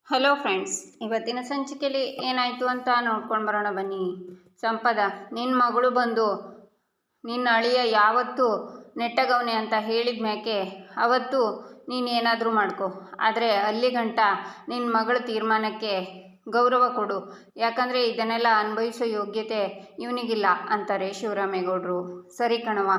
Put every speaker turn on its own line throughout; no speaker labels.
Hello friends, ಇವತ್ತಿನ ಸಂಚಿಕೆಯಲ್ಲಿ ಏನಾಯಿತು ಅಂತ ನೋಡ್ಕೊಂಡು ಬರೋಣ ಬನ್ನಿ. ಸಂಪದ, ನಿನ್ನ ಮಗಳು ಬಂದು ನಿನ್ನ ಅಳಿಯ ಯಾವತ್ತೂ ನೆಟ್ಟಗವನೆ ಅಂತ ಹೇಳಿದ ಮ್ಯಾಕೆ ಅವತ್ತು ನೀನೇನಾದರೂ ಮಾಡ್ಕೊ, ಆದರೆ ಅಲ್ಲಿಗಂಟ ನಿನ್ನ ಮಗಳ ತೀರ್ಮಾನಕ್ಕೆ ಗೌರವ ಕೊಡು. ಯಾಕಂದರೆ ಇದನ್ನೆಲ್ಲ ಅನುಭವಿಸೋ ಯೋಗ್ಯತೆ ಇವನಿಗಿಲ್ಲ ಅಂತಾರೆ ಶಿವರಾಮೇಗೌಡರು. ಸರಿ ಕಣವ,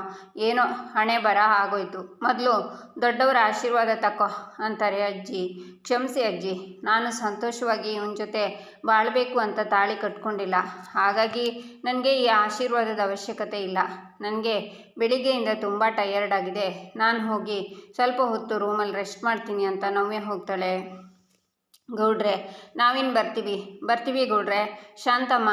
ಏನೋ ಹಣೆ ಬರ ಆಗೋಯ್ತು, ಮೊದಲು ದೊಡ್ಡವರ ಆಶೀರ್ವಾದ ತಕ್ಕೋ ಅಂತಾರೆ ಅಜ್ಜಿ. ಕ್ಷಮಿಸಿ ಅಜ್ಜಿ, ನಾನು ಸಂತೋಷವಾಗಿ ಇವನ ಜೊತೆ ಬಾಳಬೇಕು ಅಂತ ತಾಳಿ ಕಟ್ಕೊಂಡಿಲ್ಲ. ಹಾಗಾಗಿ ನನಗೆ ಈ ಆಶೀರ್ವಾದದ ಅವಶ್ಯಕತೆ ಇಲ್ಲ. ನನಗೆ ಬೆಳಿಗ್ಗೆಯಿಂದ ತುಂಬ ಟಯರ್ಡ್ ಆಗಿದೆ. ನಾನು ಹೋಗಿ ಸ್ವಲ್ಪ ಹೊತ್ತು ರೂಮಲ್ಲಿ ರೆಸ್ಟ್ ಮಾಡ್ತೀನಿ ಅಂತ ನವ್ಯ ಹೋಗ್ತಾಳೆ. ಗೌಡ್ರೆ, ನಾವಿನ್ನು ಬರ್ತೀವಿ ಗೌಡ್ರೆ. ಶಾಂತಮ್ಮ,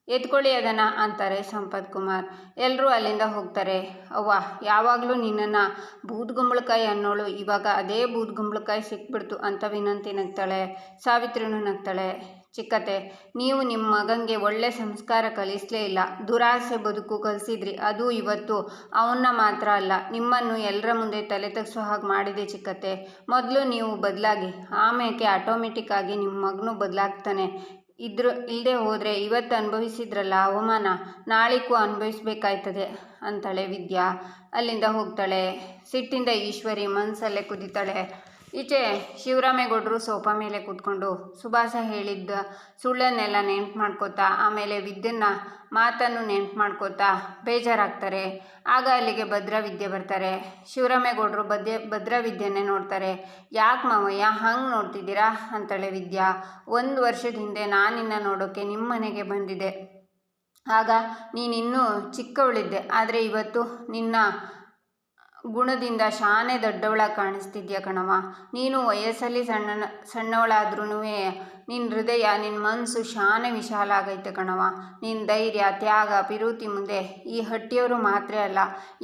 ಎತ್ಕೊಳ್ಳಿ ಅದನ್ನು ಅಂತಾರೆ ಸಂಪತ್ ಕುಮಾರ್. ಎಲ್ಲರೂ ಅಲ್ಲಿಂದ ಹೋಗ್ತಾರೆ. ಅವ್ವ, ಯಾವಾಗಲೂ ನಿನ್ನನ್ನು ಬೂದ್ಗುಂಬಳಕಾಯಿ ಅನ್ನೋಳು ಇವಾಗ ಅದೇ ಬೂದ್ಗುಂಬಳಕಾಯಿ ಸಿಕ್ಬಿಡ್ತು ಅಂತ ವಿನಂತಿ ನಗ್ತಾಳೆ. ಸಾವಿತ್ರಿನೂ ನಗ್ತಾಳೆ. ಚಿಕ್ಕತ್ತೆ, ನೀವು ನಿಮ್ಮ ಮಗನಿಗೆ ಒಳ್ಳೆ ಸಂಸ್ಕಾರ ಕಲಿಸಲೇ ಇಲ್ಲ, ದುರಾಸೆ ಬದುಕು ಕಲಿಸಿದ್ರಿ. ಅದು ಇವತ್ತು ಅವನ್ನ ಮಾತ್ರ ಅಲ್ಲ, ನಿಮ್ಮನ್ನು ಎಲ್ಲರ ಮುಂದೆ ತಲೆ ತಗ್ಸೋ ಹಾಗೆ ಮಾಡಿದೆ ಚಿಕ್ಕತ್ತೆ. ಮೊದಲು ನೀವು ಬದಲಾಗಿ, ಆಮೇಲೆ ಆಟೋಮೆಟಿಕ್ ಆಗಿ ನಿಮ್ಮ ಮಗನೂ ಬದಲಾಗ್ತಾನೆ. ಇಲ್ಲದೆ ಹೋದರೆ ಇವತ್ತು ಅನುಭವಿಸಿದ್ರಲ್ಲ ಅವಮಾನ, ನಾಳಿಗೂ ಅನುಭವಿಸ್ಬೇಕಾಯ್ತದೆ ಅಂತಾಳೆ ವಿದ್ಯಾ. ಅಲ್ಲಿಂದ ಹೋಗ್ತಾಳೆ. ಸಿಟ್ಟಿಂದ ಈಶ್ವರಿ ಮನಸ್ಸಲ್ಲೇ ಕುದಿತಾಳೆ. ಈಚೆ ಶಿವರಾಮೇಗೌಡರು ಸೋಫಾ ಮೇಲೆ ಕೂತ್ಕೊಂಡು ಸುಭಾಸ ಹೇಳಿದ್ದ ಸುಳ್ಳನ್ನೆಲ್ಲ ನೆನ್ಪು ಮಾಡ್ಕೋತಾ, ಆಮೇಲೆ ವಿದ್ಯನ್ನ ಮಾತನ್ನು ನೆನ್ಪು ಮಾಡ್ಕೋತಾ ಬೇಜಾರಾಗ್ತಾರೆ. ಆಗ ಅಲ್ಲಿಗೆ ಭದ್ರವಿದ್ಯೆ ಬರ್ತಾರೆ. ಶಿವರಾಮೇಗೌಡರು ಭದ್ರವಿದ್ಯೆನ್ನೇ ನೋಡ್ತಾರೆ. ಯಾಕೆ ಮಾವಯ್ಯ ಹಂಗೆ ನೋಡ್ತಿದ್ದೀರಾ ಅಂತಾಳೆ ವಿದ್ಯಾ. 1 ವರ್ಷದ ಹಿಂದೆ ನಾನಿನ್ನ ನೋಡೋಕ್ಕೆ ನಿಮ್ಮ ಮನೆಗೆ ಬಂದಿದ್ದೆ. ಆಗ ನೀನಿನ್ನೂ ಚಿಕ್ಕವಳಿದ್ದೆ, ಆದರೆ ಇವತ್ತು ನಿನ್ನ ಗುಣದಿಂದ ಶಾನೆ ದೊಡ್ಡವಳಾಗಿ ಕಾಣಿಸ್ತಿದ್ಯಾ ಕಣವ. ನೀನು ವಯಸ್ಸಲ್ಲಿ ಸಣ್ಣವಳಾದ್ರೂ ನಿನ್ನ ಹೃದಯ, ನಿನ್ನ ಮನಸ್ಸು ಶಾನೆ ವಿಶಾಲ ಆಗೈತೆ ಕಣವ. ನಿನ್ನ ಧೈರ್ಯ, ತ್ಯಾಗ, ಪಿರುತಿ ಮುಂದೆ ಈ ಹಟ್ಟಿಯವರು ಮಾತ್ರ ಅಲ್ಲ,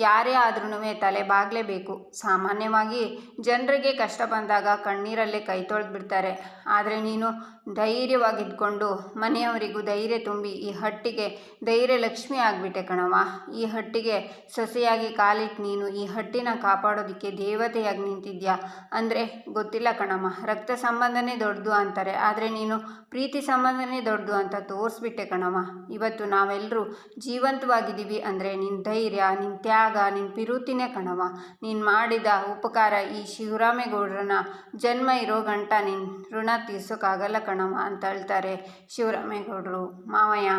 ಯಾರೇ ಆದ್ರೂ ತಲೆ ಬಾಗಲೇಬೇಕು. ಸಾಮಾನ್ಯವಾಗಿ ಜನರಿಗೆ ಕಷ್ಟ ಬಂದಾಗ ಕಣ್ಣೀರಲ್ಲೇ ಕೈ ತೊಳೆದು ಬಿಡ್ತಾರೆ. ಆದರೆ ನೀನು ಧೈರ್ಯವಾಗಿದ್ಕೊಂಡು ಮನೆಯವರಿಗೂ ಧೈರ್ಯ ತುಂಬಿ ಈ ಹಟ್ಟಿಗೆ ಧೈರ್ಯ ಲಕ್ಷ್ಮಿ ಆಗಿಬಿಟ್ಟೆ ಕಣವ. ಈ ಹಟ್ಟಿಗೆ ಸೊಸೆಯಾಗಿ ಕಾಲಿಟ್ಟು ನೀನು ಈ ಹಟ್ಟಿನ ಕಾಪಾಡೋದಕ್ಕೆ ದೇವತೆಯಾಗಿ ನಿಂತಿದ್ಯಾ ಅಂದರೆ ಗೊತ್ತಿಲ್ಲ ಕಣಮ್ಮ. ರಕ್ತ ಸಂಬಂಧನೇ ದೊಡ್ಡದು ಅಂತಾರೆ, ಆದರೆ ನೀನು ಪ್ರೀತಿ ಸಂಬಂಧನೇ ದೊಡ್ಡದು ಅಂತ ತೋರಿಸ್ಬಿಟ್ಟೆ ಕಣವ. ಇವತ್ತು ನಾವೆಲ್ಲರೂ ಜೀವಂತವಾಗಿದ್ದೀವಿ ಅಂದರೆ ನಿನ್ನ ಧೈರ್ಯ, ನಿನ್ನ ತ್ಯಾಗ, ನಿನ್ನ ಪಿರುತಿನೇ ಕಣವ. ನೀನು ಮಾಡಿದ ಉಪಕಾರ ಈ ಶಿವರಾಮೇಗೌಡರನ್ನ ಜನ್ಮ ಇರೋ ಗಂಟ ನಿನ್ನ ಋಣ ತೀರ್ಸೋಕ್ಕಾಗಲ್ಲ ಕಣವ ಅಂತ ಹೇಳ್ತಾರೆ ಶಿವರಾಮೇಗೌಡರು. ಮಾವಯ್ಯ,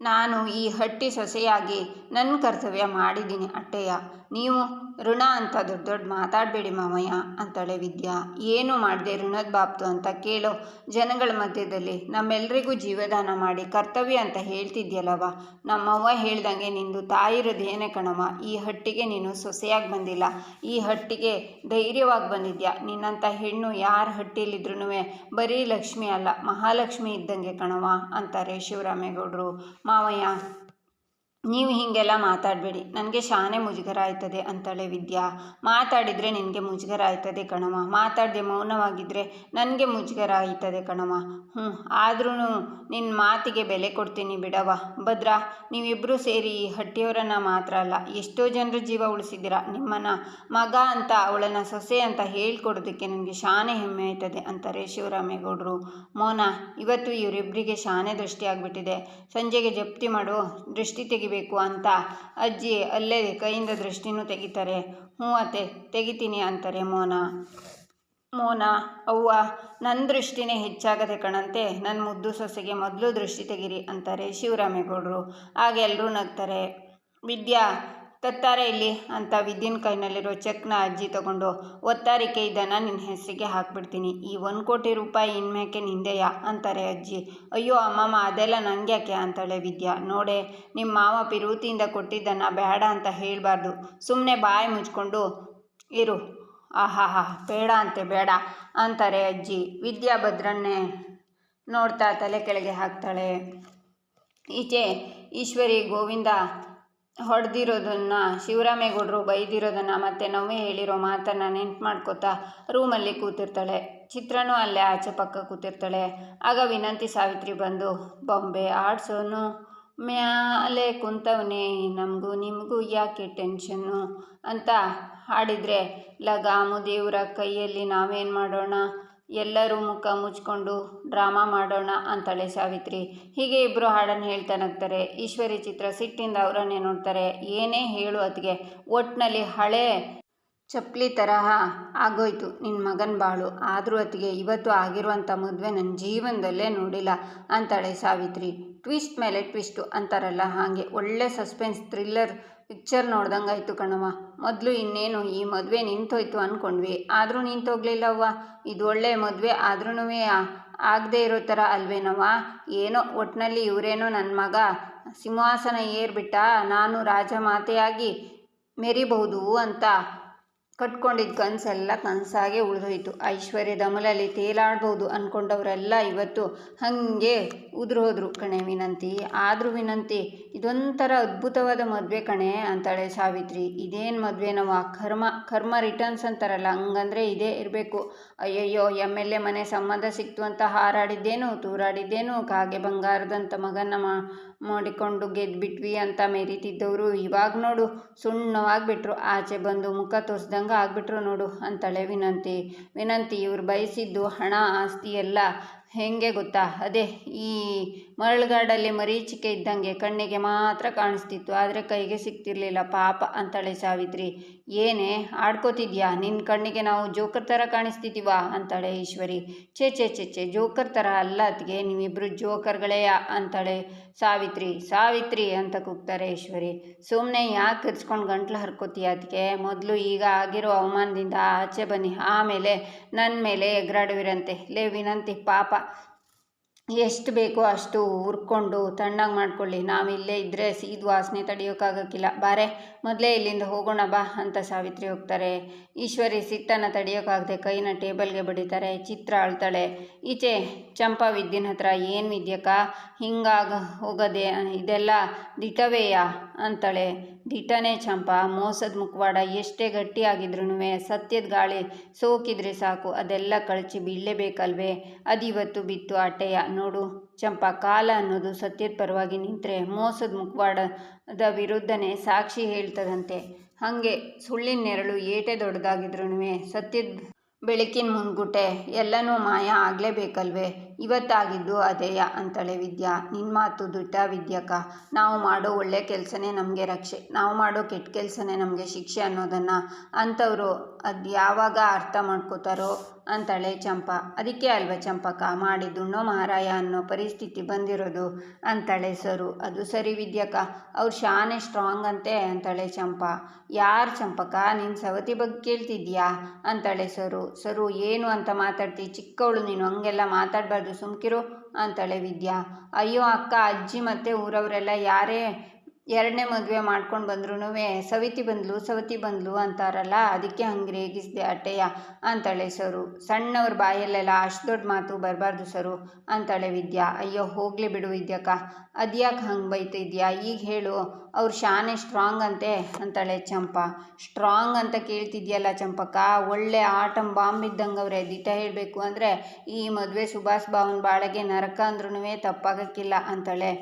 ನಾನು ಈ ಹಟ್ಟಿ ಸೊಸೆಯಾಗಿ ನನ್ನ ಕರ್ತವ್ಯ ಮಾಡಿದ್ದೀನಿ ಅಟ್ಟೆಯ. ನೀವು ಋಣ ಅಂತ ದೊಡ್ಡ ಮಾತಾಡಬೇಡಿ ಮಾವಯ್ಯ ಅಂತಾಳೆ ವಿದ್ಯಾ. ಏನು ಮಾಡಿದೆ ಋಣದ ಬಾಪ್ತು ಅಂತ ಕೇಳೋ ಜನಗಳ ಮಧ್ಯದಲ್ಲಿ ನಮ್ಮೆಲ್ಲರಿಗೂ ಜೀವದಾನ ಮಾಡಿ ಕರ್ತವ್ಯ ಅಂತ ಹೇಳ್ತಿದ್ಯಲ್ಲವ. ನಮ್ಮವ್ವ ಹೇಳ್ದಂಗೆ ನಿಂದು ತಾಯಿ ಹೃದಯನೇ ಕಣವ. ಈ ಹಟ್ಟಿಗೆ ನೀನು ಸೊಸೆಯಾಗಿ ಬಂದಿಲ್ಲ, ಈ ಹಟ್ಟಿಗೆ ಧೈರ್ಯವಾಗಿ ಬಂದಿದ್ಯಾ. ನಿನ್ನಂಥ ಹೆಣ್ಣು ಯಾರ ಹಟ್ಟಿಲಿದ್ರೂ ಬರೀ ಲಕ್ಷ್ಮಿ ಅಲ್ಲ, ಮಹಾಲಕ್ಷ್ಮಿ ಇದ್ದಂಗೆ ಕಣವ ಅಂತಾರೆ ಶಿವರಾಮೇಗೌಡರು. ಮಾವಯ್ಯ, ನೀವು ಹೀಗೆಲ್ಲ ಮಾತಾಡಬೇಡಿ, ನನಗೆ ಶಾನೆ ಮುಜುಗರ ಆಯ್ತದೆ ಅಂತಾಳೆ ವಿದ್ಯಾ. ಮಾತಾಡಿದರೆ ನಿನಗೆ ಮುಜುಗರ ಆಯ್ತದೆ ಕಣವ, ಮಾತಾಡದೆ ಮೌನವಾಗಿದ್ದರೆ ನನಗೆ ಮುಜುಗರ ಆಯ್ತದೆ ಕಣವ. ಆದ್ರೂ ನಿನ್ನ ಮಾತಿಗೆ ಬೆಲೆ ಕೊಡ್ತೀನಿ ಬಿಡವ. ಭದ್ರಾ, ನೀವಿಬ್ಬರೂ ಸೇರಿ ಈ ಹಟ್ಟಿಯವರನ್ನು ಮಾತ್ರ ಅಲ್ಲ, ಎಷ್ಟೋ ಜನರ ಜೀವ ಉಳಿಸಿದ್ದೀರಾ. ನಿಮ್ಮನ್ನು ಮಗ ಅಂತ ಅವಳನ್ನು ಸೊಸೆ ಅಂತ ಹೇಳ್ಕೊಡೋದಕ್ಕೆ ನನಗೆ ಶಾನೆ ಹೆಮ್ಮೆ ಆಯ್ತದೆ ಅಂತಾರೆ ಶಿವರಾಮೇಗೌಡರು. ಮೋನ, ಇವತ್ತು ಇವರಿಬ್ಬರಿಗೆ ಶಾನೆ ದೃಷ್ಟಿ ಆಗಿಬಿಟ್ಟಿದೆ. ಸಂಜೆಗೆ ಜಪ್ತಿ ಮಾಡು, ದೃಷ್ಟಿ ತೆಗಿಬೇಕು ಅಂತ ಅಜ್ಜಿ ಅಲ್ಲೇ ಕೈಯಿಂದ ದೃಷ್ಟಿನೂ ತೆಗಿತಾರೆ. ಅತ್ತೆ, ತೆಗಿತೀನಿ ಅಂತಾರೆ ಮೋನ. ಅವ್ವ, ನನ್ನ ದೃಷ್ಟಿನೇ ಹೆಚ್ಚಾಗದೆ ಕಣಂತೆ, ನನ್ನ ಮುದ್ದು ಸೊಸೆಗೆ ಮೊದಲು ದೃಷ್ಟಿ ತೆಗಿರಿ ಅಂತಾರೆ ಶಿವರಾಮೇಗೌಡರು. ಆಗ ಎಲ್ಲರೂ ನಗ್ತಾರೆ. ವಿದ್ಯಾ, ತತ್ತಾರೆ ಇಲ್ಲಿ ಅಂತ ವಿದ್ಯನ ಕೈನಲ್ಲಿರೋ ಚೆಕ್ನ ಅಜ್ಜಿ ತಗೊಂಡು, ಒತ್ತಾರಿಕೆ ಇದನ್ನು ನಿನ್ನ ಹೆಸರಿಗೆ ಹಾಕ್ಬಿಡ್ತೀನಿ, ಈ 1 ಕೋಟಿ ರೂಪಾಯಿ ಇನ್ಮ್ಯಾಕೆ ನಿಂದೆಯಾ ಅಂತಾರೆ ಅಜ್ಜಿ. ಅಯ್ಯೋ ಅಮ್ಮಮ್ಮ, ಅದೆಲ್ಲ ನನಗ್ಯಾಕೆ ಅಂತಾಳೆ ವಿದ್ಯಾ. ನೋಡೆ, ನಿಮ್ಮ ಮಾವ ಪಿರುತಿಯಿಂದ ಕೊಟ್ಟಿದ್ದನ್ನು ಬೇಡ ಅಂತ ಹೇಳಬಾರ್ದು, ಸುಮ್ಮನೆ ಬಾಯಿ ಮುಚ್ಕೊಂಡು ಇರು. ಆಹಾ, ಬೇಡ ಅಂತೆ ಬೇಡ ಅಂತಾರೆ ಅಜ್ಜಿ. ವಿದ್ಯಾ ಭದ್ರನ್ನೇ ನೋಡ್ತಾ ತಲೆ ಕೆಳಗೆ ಹಾಕ್ತಾಳೆ. ಈಚೆ ಈಶ್ವರಿ ಗೋವಿಂದ ಹೊಡೆದಿರೋದನ್ನು, ಶಿವರಾಮೇಗೌಡರು ಬೈದಿರೋದನ್ನು ಮತ್ತು ನವ್ಯ ಹೇಳಿರೋ ಮಾತನ್ನು ನೆನ್ಪು ಮಾಡ್ಕೋತಾ ರೂಮಲ್ಲಿ ಕೂತಿರ್ತಾಳೆ. ಚಿತ್ರನೂ ಅಲ್ಲೇ ಆಚೆ ಪಕ್ಕ ಕೂತಿರ್ತಾಳೆ. ಆಗ ವಿನಂತಿ ಸಾವಿತ್ರಿ ಬಂದು, ಬೊಂಬೆ ಆಡ್ಸೋನು ಮ್ಯಾಲೆ ಕುಂತವನೇ, ನಮಗೂ ನಿಮಗೂ ಯಾಕೆ ಟೆನ್ಷನ್ನು ಅಂತ ಹಾಡಿದರೆ, ಲಗಾಮು ದೇವರ ಕೈಯಲ್ಲಿ ನಾವೇನು ಮಾಡೋಣ, ಎಲ್ಲರೂ ಮುಖ ಮುಚ್ಕೊಂಡು ಡ್ರಾಮಾ ಮಾಡೋಣ ಅಂತಾಳೆ ಸಾವಿತ್ರಿ. ಹೀಗೆ ಇಬ್ಬರು ಹಾಡನ್ನು ಹೇಳ್ತಾ ನಗ್ತಾರೆ. ಈಶ್ವರಿ ಚಿತ್ರ ಸಿಟ್ಟಿಂದ ಅವರನ್ನೇ ನೋಡ್ತಾರೆ. ಏನೇ ಹೇಳು ಅತ್ತಿಗೆ, ಒಟ್ಟಿನಲ್ಲಿ ಹಳೆ ಚಪ್ಪಲಿ ತರಹ ಆಗೋಯ್ತು ನಿನ್ನ ಮಗನ ಬಾಳು. ಆದರೂ ಅತ್ತಿಗೆ, ಇವತ್ತು ಆಗಿರುವಂಥ ಮದುವೆ ನನ್ನ ಜೀವನದಲ್ಲೇ ನೋಡಿಲ್ಲ ಅಂತಾಳೆ ಸಾವಿತ್ರಿ. ಟ್ವಿಸ್ಟ್ ಮೇಲೆ ಟ್ವಿಸ್ಟು ಅಂತಾರಲ್ಲ ಹಾಗೆ, ಒಳ್ಳೆ ಸಸ್ಪೆನ್ಸ್ ಥ್ರಿಲ್ಲರ್ ಪಿಕ್ಚರ್ ನೋಡ್ದಂಗಾಯ್ತು ಕಣವ. ಮೊದಲು ಇನ್ನೇನು ಈ ಮದುವೆ ನಿಂತೋಯ್ತು ಅಂದ್ಕೊಂಡ್ವಿ, ಆದರೂ ನಿಂತೋಗ್ಲಿಲ್ಲವ್ವ. ಇದು ಒಳ್ಳೆ ಮದುವೆ ಆದ್ರೂ ಆಗದೆ ಇರೋ ಥರ ಅಲ್ವೇನವ್ವ. ಏನೋ ಒಟ್ಟಿನಲ್ಲಿ ಇವರೇನೋ ನನ್ನ ಮಗ ಸಿಂಹಾಸನ ಏರ್ಬಿಟ್ಟ, ನಾನು ರಾಜಮಾತೆಯಾಗಿ ಮೆರಿಬಹುದು ಅಂತ ಕಟ್ಕೊಂಡಿದ್ದ ಕನಸೆಲ್ಲ ಕನಸಾಗೆ ಉಳಿದೋಯ್ತು. ಐಶ್ವರ್ಯದ ಅಮಲಲ್ಲಿ ತೇಲಾಡ್ಬೋದು ಅಂದ್ಕೊಂಡವರೆಲ್ಲ ಇವತ್ತು ಹಾಗೆ ಉದುರೋದ್ರು ಕಣೆ ವಿನಂತಿ. ಆದರೂ ವಿನಂತಿ, ಇದೊಂಥರ ಅದ್ಭುತವಾದ ಮದುವೆ ಕಣೆ ಅಂತಾಳೆ ಸಾವಿತ್ರಿ. ಇದೇನು ಮದುವೆನವ, ಕರ್ಮ ರಿಟರ್ನ್ಸ್ ಅಂತಾರಲ್ಲ, ಹಂಗಂದರೆ ಇದೇ ಇರಬೇಕು. ಅಯ್ಯಯ್ಯೋ, MLA ಮನೆ ಸಂಬಂಧ ಸಿಕ್ತು ಅಂತ ಹಾರಾಡಿದ್ದೇನು ತೂರಾಡಿದ್ದೇನು, ಕಾಗೆ ಬಂಗಾರದಂಥ ಮಗನ ಮಾಡಿಕೊಂಡು ಗೆದ್ಬಿಟ್ವಿ ಅಂತ ಮೆರೀತಿದ್ದವರು ಇವಾಗ ನೋಡು ಸುಣ್ಣವಾಗಿಬಿಟ್ರು, ಆಚೆ ಬಂದು ಮುಖ ತೋರಿಸ್ದಂಗೆ ಆಗ್ಬಿಟ್ರು ನೋಡು ಅಂತಾಳೆ ವಿನಂತಿ. ಇವ್ರು ಬಯಸಿದ್ದು ಹಣ ಆಸ್ತಿ ಎಲ್ಲ ಹೆಂಗೆ ಗೊತ್ತಾ, ಅದೇ ಈ ಮರಳುಗಾಡಲ್ಲಿ ಮರೀಚಿಕೆ ಇದ್ದಂಗೆ ಕಣ್ಣಿಗೆ ಮಾತ್ರ ಕಾಣಿಸ್ತಿತ್ತು, ಆದರೆ ಕೈಗೆ ಸಿಗ್ತಿರ್ಲಿಲ್ಲ ಪಾಪ ಅಂತಾಳೆ ಸಾವಿತ್ರಿ. ಏನೇ ಆಡ್ಕೋತಿದ್ಯಾ, ನಿನ್ನ ಕಣ್ಣಿಗೆ ನಾವು ಜೋಕರ್ ಥರ ಕಾಣಿಸ್ತಿದ್ದೀವಾ ಅಂತಾಳೆ ಈಶ್ವರಿ. ಚೇ ಜೋಕರ್ ಥರ ಅಲ್ಲ ಅತ್ತಿಗೆ, ನೀವಿಬ್ಬರು ಜೋಕರ್ಗಳೇ ಅಂತಾಳೆ ಸಾವಿತ್ರಿ ಅಂತ ಕೂಗ್ತಾರೆ ಈಶ್ವರಿ. ಸುಮ್ಮನೆ ಯಾಕೆ ಕಿರ್ಚ್ಕೊಂಡು ಗಂಟ್ಲು ಹರ್ಕೋತೀಯ ಅತ್ತಿಗೆ, ಮೊದಲು ಈಗ ಆಗಿರೋ ಅವಮಾನದಿಂದ ಆಚೆ ಬನ್ನಿ, ಆಮೇಲೆ ನನ್ನ ಮೇಲೆ ಎಗರಾಡುವಿರಂತೆ. ಲೇ ವಿನಂತಿ, ಪಾಪ ಎಷ್ಟು ಬೇಕೋ ಅಷ್ಟು ಹುರ್ಕೊಂಡು ತಣ್ಣಗೆ ಮಾಡ್ಕೊಳ್ಳಿ, ನಾವಿಲ್ಲೇ ಇದ್ದರೆ ಸೀದ ವಾಸನೆ ತಡೆಯೋಕ್ಕಾಗಕ್ಕಿಲ್ಲ. ಬಾರೆ ಮೊದಲೇ ಇಲ್ಲಿಂದ ಹೋಗೋಣ ಬಾ ಅಂತ ಸಾವಿತ್ರಿ ಹೋಗ್ತಾರೆ. ಈಶ್ವರಿ ಸಿಟ್ಟನ್ನು ತಡೆಯೋಕ್ಕಾಗದೆ ಕೈನ ಟೇಬಲ್ಗೆ ಬಡಿತಾರೆ. ಚಿತ್ರ ಅಳ್ತಾಳೆ. ಈಚೆ ಚಂಪಾ ವಿದ್ಯನ ಹತ್ರ, ಏನು ವಿದ್ಯಕ್ಕ ಹಿಂಗಾಗ ಹೋಗದೆ, ಇದೆಲ್ಲ ದಿಟವೇಯಾ ಅಂತಾಳೆ. ದಿಟನೇ ಚಂಪಾ, ಮೋಸದ ಮುಖವಾಡ ಎಷ್ಟೇ ಗಟ್ಟಿಯಾಗಿದ್ರೂ ಸತ್ಯದ ಗಾಳಿ ಸೋಕಿದ್ರೆ ಸಾಕು, ಅದೆಲ್ಲ ಕಳಚಿ ಬೀಳಲೇಬೇಕಲ್ವೇ, ಅದಿವತ್ತು ಬಿತ್ತು ಅಟೆಯ. ನೋಡು ಚಂಪಾ, ಕಾಲ ಅನ್ನೋದು ಸತ್ಯದ ಪರವಾಗಿ ನಿಂತರೆ ಮೋಸದ ಮುಖವಾಡದ ವಿರುದ್ಧನೇ ಸಾಕ್ಷಿ ಹೇಳ್ತದಂತೆ. ಹಾಗೆ ಸುಳ್ಳಿನ ನೆರಳು ಏಟೇ ದೊಡ್ಡದಾಗಿದ್ರೂ ಸತ್ಯದ ಬೆಳಕಿನ ಮುಂದ್ಗುಟೆ ಎಲ್ಲನೂ ಮಾಯ ಆಗಲೇಬೇಕಲ್ವೇ, ಇವತ್ತಾಗಿದ್ದು ಅದೇಯ ಅಂತಾಳೆ ವಿದ್ಯಾ. ನಿನ್ನ ಮಾತು ದಿಟ ವಿದ್ಯಕ್ಕ, ನಾವು ಮಾಡೋ ಒಳ್ಳೆ ಕೆಲಸನೇ ನಮಗೆ ರಕ್ಷೆ, ನಾವು ಮಾಡೋ ಕೆಟ್ಟ ಕೆಲಸನೇ ನಮಗೆ ಶಿಕ್ಷೆ ಅನ್ನೋದನ್ನು ಅಂಥವ್ರು ಅದು ಯಾವಾಗ ಅರ್ಥ ಮಾಡ್ಕೋತಾರೋ ಅಂತಾಳೆ ಚಂಪಾ. ಅದಕ್ಕೆ ಅಲ್ವ ಚಂಪಕ್ಕ ಮಾಡಿದ್ದುಣ್ಣೋ ಮಹಾರಾಯ ಅನ್ನೋ ಪರಿಸ್ಥಿತಿ ಬಂದಿರೋದು ಅಂತಾಳೆ ಸರು. ಅದು ಸರಿ ವಿದ್ಯಕ್ಕ, ಅವ್ರು ಶಾನೆ ಸ್ಟ್ರಾಂಗ್ ಅಂತೆ ಅಂತಾಳೆ ಚಂಪಾ. ಯಾರು ಚಂಪಕ್ಕ, ನಿನ್ನ ಸವತಿ ಬಗ್ಗೆ ಕೇಳ್ತಿದ್ಯಾ ಅಂತಾಳೆ ಸರು. ಏನು ಅಂತ ಮಾತಾಡ್ತಿ, ಚಿಕ್ಕವಳು ನೀನು, ಹಂಗೆಲ್ಲ ಮಾತಾಡಬಾರ್ದು, ಸುಮ್ಕಿರು ಅಂತಾಳೆ ವಿದ್ಯಾ. ಅಯ್ಯೋ ಅಕ್ಕ, ಅಜ್ಜಿ ಮತ್ತು ಊರವರೆಲ್ಲ ಯಾರೇ ಎರಡನೇ ಮದುವೆ ಮಾಡ್ಕೊಂಡು ಬಂದ್ರೂ ಸವತಿ ಬಂದ್ಲು ಅಂತಾರಲ್ಲ, ಅದಕ್ಕೆ ಹಂಗೆ ರೇಗಿಸ್ದೆ ಅಟ್ಟೆಯ ಅಂತಾಳೆ ಸರು. ಸಣ್ಣವ್ರ ಬಾಯಲ್ಲೆಲ್ಲ ಅಷ್ಟು ದೊಡ್ಡ ಮಾತು ಬರಬಾರ್ದು ಸರು ಅಂತಾಳೆ ವಿದ್ಯಾ. ಅಯ್ಯೋ ಹೋಗಲಿ ಬಿಡು ವಿದ್ಯಕ್ಕ, ಅದ್ಯಾಕೆ ಹಂಗೆ ಬೈತಿದ್ಯಾ, ಈಗ ಹೇಳು. ಅವ್ರು ಶಾನೆ ಸ್ಟ್ರಾಂಗ್ ಅಂತೆ ಅಂತಾಳೆ ಚಂಪಾ. ಸ್ಟ್ರಾಂಗ್ ಅಂತ ಕೇಳ್ತಿದ್ಯಲ್ಲ ಚಂಪಕ್ಕ, ಒಳ್ಳೆ ಆಟಮ್ ಬಾಂಬ್ ಇದ್ದಂಗೆ ಅವರೇ. ದಿಟ ಹೇಳಬೇಕು ಅಂದರೆ ಈ ಮದುವೆ ಸುಭಾಷ್ ಬಾವನ ಬಾಳೆಗೆ ನರಕ ಅಂದ್ರೂ ತಪ್ಪಾಗಕ್ಕಿಲ್ಲ ಅಂತಾಳೆ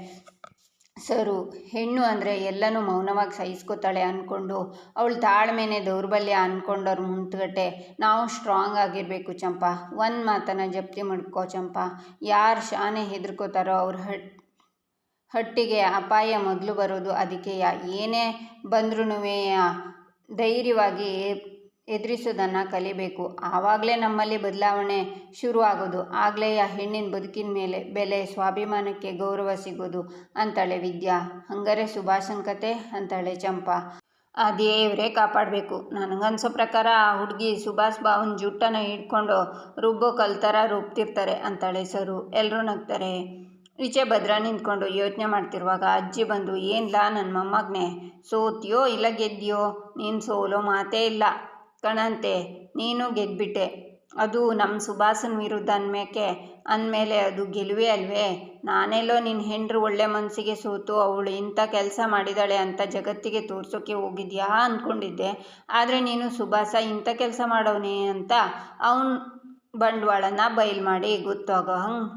ಸರು. ಹೆಣ್ಣು ಅಂದರೆ ಎಲ್ಲನೂ ಮೌನವಾಗಿ ಸಹಿಸ್ಕೋತಾಳೆ ಅಂದ್ಕೊಂಡು ಅವಳು ತಾಳ್ಮೆನೇ ದೌರ್ಬಲ್ಯ ಅಂದ್ಕೊಂಡವ್ರ ಮುಂತ್ಗಟ್ಟೆ ನಾವು ಸ್ಟ್ರಾಂಗ್ ಆಗಿರಬೇಕು ಚಂಪಾ. ಒಂದು ಮಾತನ್ನು ಜಪ್ತಿ ಮಾಡ್ಕೋ ಚಂಪಾ, ಯಾರು ಶಾನೆ ಹೆದರ್ಕೋತಾರೋ ಅವ್ರ ಹಟ್ಟಿಗೆ ಅಪಾಯ ಮೊದಲು ಬರೋದು. ಅದಕ್ಕೆ ಏನೇ ಬಂದ್ರೂ ಧೈರ್ಯವಾಗಿ ಎದುರಿಸೋದನ್ನು ಕಲಿಬೇಕು. ಆವಾಗಲೇ ನಮ್ಮಲ್ಲಿ ಬದಲಾವಣೆ ಶುರು ಆಗೋದು. ಆಗಲೇ ಆ ಹೆಣ್ಣಿನ ಬದುಕಿನ ಮೇಲೆ ಬೆಲೆ, ಸ್ವಾಭಿಮಾನಕ್ಕೆ ಗೌರವ ಸಿಗೋದು ಅಂತಾಳೆ ವಿದ್ಯಾ. ಹಂಗಾರೆ ಸುಭಾಷನ್ ಕತೆ ಅಂತಾಳೆ ಚಂಪಾ. ಆ ದೇವರೇ ಕಾಪಾಡಬೇಕು. ನನಗನ್ಸೋ ಪ್ರಕಾರ ಆ ಹುಡುಗಿ ಸುಭಾಷ್ ಬಾವನ ಜುಟ್ಟನ್ನು ಹಿಡ್ಕೊಂಡು ರುಬ್ಬೋ ಕಲ್ತರ ರುಬ್ತಿರ್ತಾರೆ ಅಂತಾಳೆ ಸರು. ಎಲ್ಲರೂ ನಗ್ತಾರೆ. ಈಚೆ ಭದ್ರ ನಿಂತ್ಕೊಂಡು ಯೋಚನೆ ಮಾಡ್ತಿರುವಾಗ ಅಜ್ಜಿ ಬಂದು, ಏನ್ಲಾ ನನ್ನ ಮೊಮ್ಮಗನೇ, ಸೋತಿಯೋ ಇಲ್ಲ ಗೆದ್ದಿಯೋ, ನೀನು ಸೋಲೋ ಮಾತೇ ಇಲ್ಲ ಕಣಂತೆ, ನೀನು ಗೆದ್ಬಿಟ್ಟೆ. ಅದು ನಮ್ಮ ಸುಭಾಷನ ವಿರುದ್ಧ ಅಂದಮೇಲೆ ಅದು ಗೆಲುವೇ ಅಲ್ವೇ. ನಾನೆಲ್ಲೋ ನಿನ್ನ ಹೆಂಡ್ರು ಒಳ್ಳೆ ಮನಸ್ಸಿಗೆ ಸೋತು ಅವಳು ಇಂಥ ಕೆಲಸ ಮಾಡಿದಾಳೆ ಅಂತ ಜಗತ್ತಿಗೆ ತೋರ್ಸೋಕ್ಕೆ ಹೋಗಿದ್ಯಾ ಅಂದ್ಕೊಂಡಿದ್ದೆ. ಆದರೆ ನೀನು ಸುಭಾಷ ಇಂಥ ಕೆಲಸ ಮಾಡೋನೆ ಅಂತ ಅವನ ಬಂಡವಾಳನ ಬಯಲು ಮಾಡಿ ಗೊತ್ತಾಗೋ ಹಂಗೆ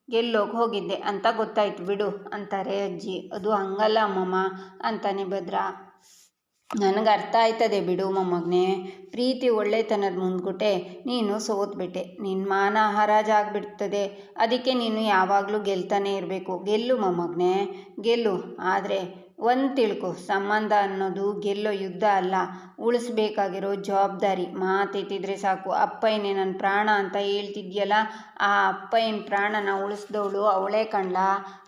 ಗೆಲ್ಲೋಕೆ ಹೋಗಿದ್ದೆ ಅಂತ ಗೊತ್ತಾಯ್ತು ಬಿಡು ಅಂತಾರೆ ಅಜ್ಜಿ. ಅದು ಹಂಗಲ್ಲ ಅಮ್ಮಮ್ಮ ಅಂತಾನೆ ಭದ್ರ. ನನಗೆ ಅರ್ಥ ಆಯ್ತದೆ ಬಿಡು ಮೊಮ್ಮಗನೇ. ಪ್ರೀತಿ ಒಳ್ಳೆತನದ ಮುಂದ್ಗುಟೆ ನೀನು ಸೋತ್ಬಿಟ್ಟೆ. ನಿನ್ನ ಮಾನ ಹರಾಜಾಗ್ಬಿಡ್ತದೆ. ಅದಕ್ಕೆ ನೀನು ಯಾವಾಗಲೂ ಗೆಲ್ತಾನೆ ಇರಬೇಕು. ಗೆಲ್ಲು ಮೊಮ್ಮಗನೇ, ಗೆಲ್ಲು. ಆದರೆ ಒಂದು ತಿಳ್ಕೊ, ಸಂಬಂಧ ಅನ್ನೋದು ಗೆಲ್ಲೋ ಯುದ್ಧ ಅಲ್ಲ, ಉಳಿಸ್ಬೇಕಾಗಿರೋ ಜವಾಬ್ದಾರಿ. ಮಾತೆತ್ತಿದ್ರೆ ಸಾಕು, ಅಪ್ಪಯ್ಯನೇ ನನ್ನ ಪ್ರಾಣ ಅಂತ ಹೇಳ್ತಿದ್ಯಲ್ಲ, ಆ ಅಪ್ಪಯ್ಯನ ಪ್ರಾಣನ ಉಳಿಸ್ದವಳು ಅವಳೇ ಕಣ್ಲ.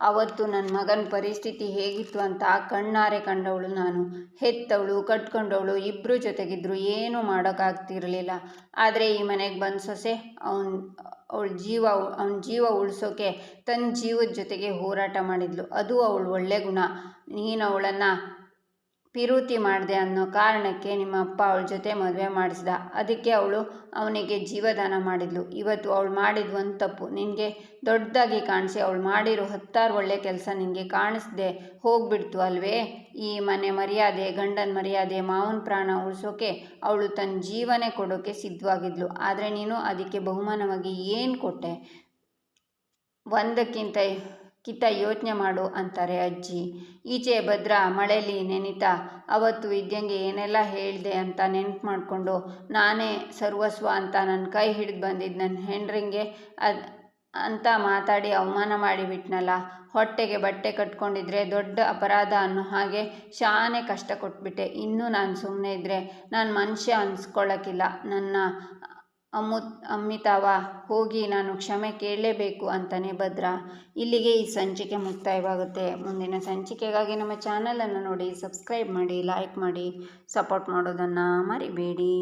ಅವತ್ತು ನನ್ನ ಮಗನ ಪರಿಸ್ಥಿತಿ ಹೇಗಿತ್ತು ಅಂತ ಕಣ್ಣಾರೆ ಕಂಡವಳು ನಾನು. ಹೆತ್ತವಳು, ಕಟ್ಕೊಂಡವಳು, ಇಬ್ಬರು ಜೊತೆಗಿದ್ರು, ಏನೂ ಮಾಡೋಕ್ಕಾಗ್ತಿರಲಿಲ್ಲ. ಆದರೆ ಈ ಮನೆಗೆ ಬಂದ ಸೊಸೆ ಅವನ ಜೀವ ಉಳಿಸೋಕೆ ತನ್ನ ಜೀವದ ಜೊತೆಗೆ ಹೋರಾಟ ಮಾಡಿದ್ಲು. ಅದು ಅವಳು ಒಳ್ಳೆ ಗುಣ. ನೀನು ಅವಳನ್ನು ಪಿರೂತಿ ಮಾಡಿದೆ ಅನ್ನೋ ಕಾರಣಕ್ಕೆ ನಿಮ್ಮ ಅಪ್ಪ ಅವಳ ಜೊತೆ ಮದುವೆ ಮಾಡಿಸ್ದ. ಅದಕ್ಕೆ ಅವಳು ಅವನಿಗೆ ಜೀವದಾನ ಮಾಡಿದ್ಲು. ಇವತ್ತು ಅವಳು ಮಾಡಿದ ಒಂದು ತಪ್ಪು ನಿನಗೆ ದೊಡ್ಡದಾಗಿ ಕಾಣಿಸಿ ಅವಳು ಮಾಡಿರೋ 10 ಒಳ್ಳೆ ಕೆಲಸ ನಿನಗೆ ಕಾಣಿಸ್ದೆ ಹೋಗ್ಬಿಡ್ತು ಅಲ್ವೇ? ಈ ಮನೆ ಮರ್ಯಾದೆ, ಗಂಡನ ಮರ್ಯಾದೆ, ಮಾವನ ಪ್ರಾಣ ಉಳಿಸೋಕೆ ಅವಳು ತನ್ನ ಜೀವನೇ ಕೊಡೋಕೆ ಸಿದ್ಧವಾಗಿದ್ಲು. ಆದರೆ ನೀನು ಅದಕ್ಕೆ ಬಹುಮಾನವಾಗಿ ಏನು ಕೊಟ್ಟೆ? ಒಂದಕ್ಕಿಂತ ಯೋಚನೆ ಮಾಡು ಅಂತಾರೆ ಅಜ್ಜಿ. ಈಚೆ ಭದ್ರ ಮಳೆಯಲ್ಲಿ ನೆನಿತಾ ಅವತ್ತು ಇದ್ದಂಗೆ ಏನೆಲ್ಲ ಹೇಳಿದೆ ಅಂತ ನೆನ್ಪು ಮಾಡಿಕೊಂಡು, ನಾನೇ ಸರ್ವಸ್ವ ಅಂತ ನನ್ನ ಕೈ ಹಿಡಿದು ಬಂದಿದ್ದು ನನ್ನ ಹೆಂಡ್ರಿಗೆ ಅಂತ ಮಾತಾಡಿ ಅವಮಾನ ಮಾಡಿಬಿಟ್ನಲ್ಲ. ಹೊಟ್ಟೆಗೆ ಬಟ್ಟೆ ಕಟ್ಕೊಂಡಿದ್ರೆ ದೊಡ್ಡ ಅಪರಾಧ ಅನ್ನೋ ಹಾಗೆ ಶಾನೆ ಕಷ್ಟ ಕೊಟ್ಬಿಟ್ಟೆ. ಇನ್ನೂ ನಾನು ಸುಮ್ಮನೆ ಇದ್ದರೆ ನಾನು ಮನುಷ್ಯ ಅನ್ಸ್ಕೊಳ್ಳೋಕ್ಕಿಲ್ಲ. ನನ್ನ ಅಮ್ಮಿತಾವ ಹೋಗಿ ನಾನು ಕ್ಷಮೆ ಕೇಳಲೇಬೇಕು ಅಂತಾನೆ ಭದ್ರ. ಇಲ್ಲಿಗೆ ಈ ಸಂಚಿಕೆ ಮುಕ್ತಾಯವಾಗುತ್ತೆ. ಮುಂದಿನ ಸಂಚಿಕೆಗಾಗಿ ನಮ್ಮ ಚಾನಲನ್ನು ನೋಡಿ, ಸಬ್ಸ್ಕ್ರೈಬ್ ಮಾಡಿ, ಲೈಕ್ ಮಾಡಿ, ಸಪೋರ್ಟ್ ಮಾಡೋದನ್ನು ಮರಿಬೇಡಿ.